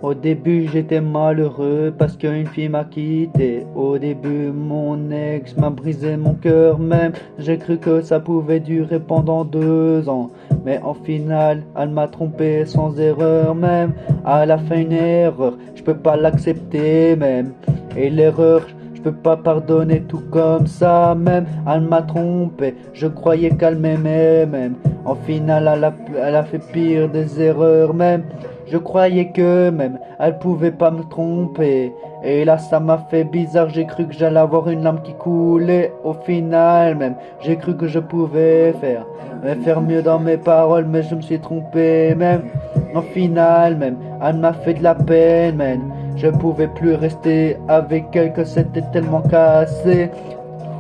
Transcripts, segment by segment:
Au début j'étais malheureux parce qu'une fille m'a quitté. Au début mon ex m'a brisé mon cœur même. J'ai cru que ça pouvait durer pendant 2 ans. Mais en final elle m'a trompé sans erreur même. Elle a fait une erreur, je peux pas l'accepter même. Et l'erreur, je peux pas pardonner tout comme ça même. Elle m'a trompé, je croyais qu'elle m'aimait même. En final elle a fait pire des erreurs même. Je croyais que même elle pouvait pas me tromper. Et là ça m'a fait bizarre, j'ai cru que j'allais avoir une larme qui coulait. Au final même, j'ai cru que je pouvais faire mieux dans mes paroles, mais je me suis trompé même. Au final même, elle m'a fait de la peine même. Je pouvais plus rester avec elle que c'était tellement cassé.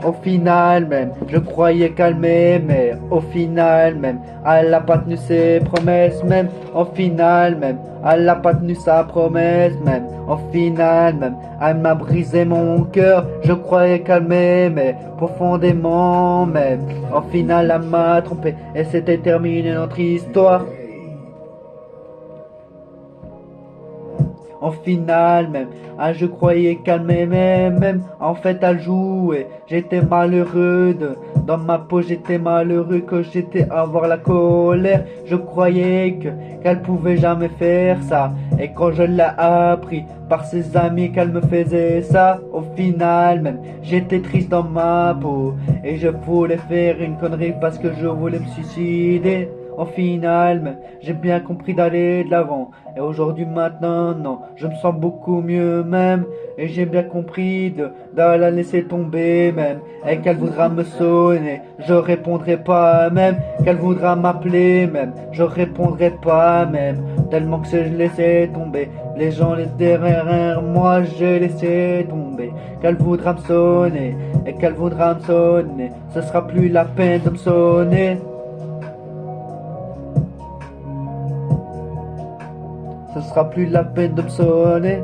Au final même, je croyais qu'elle m'aimait. Au final même, elle a pas tenu ses promesses même. Au final même, elle a pas tenu sa promesse même. Au final même, elle m'a brisé mon cœur. Je croyais qu'elle m'aimait profondément même. Au final, elle m'a trompé et c'était terminé notre histoire. Au final même, je croyais qu'elle m'aimait même. En fait elle jouait. J'étais malheureux dans ma peau, j'étais malheureux que j'étais à avoir la colère. Je croyais qu'elle pouvait jamais faire ça. Et quand je l'ai appris par ses amis qu'elle me faisait ça, au final même, j'étais triste dans ma peau. Et je voulais faire une connerie parce que je voulais me suicider. Au final, même, j'ai bien compris d'aller de l'avant. Et aujourd'hui, maintenant, non, je me sens beaucoup mieux même. Et j'ai bien compris de la laisser tomber même. Et qu'elle voudra me sonner, je répondrai pas même. Qu'elle voudra m'appeler même, je répondrai pas même. Tellement que je laissé tomber. Les gens les derrière moi, j'ai laissé tomber. Qu'elle voudra me sonner, et qu'elle voudra me sonner. Ce sera plus la peine de me sonner. Ce sera plus la peine de me sonner.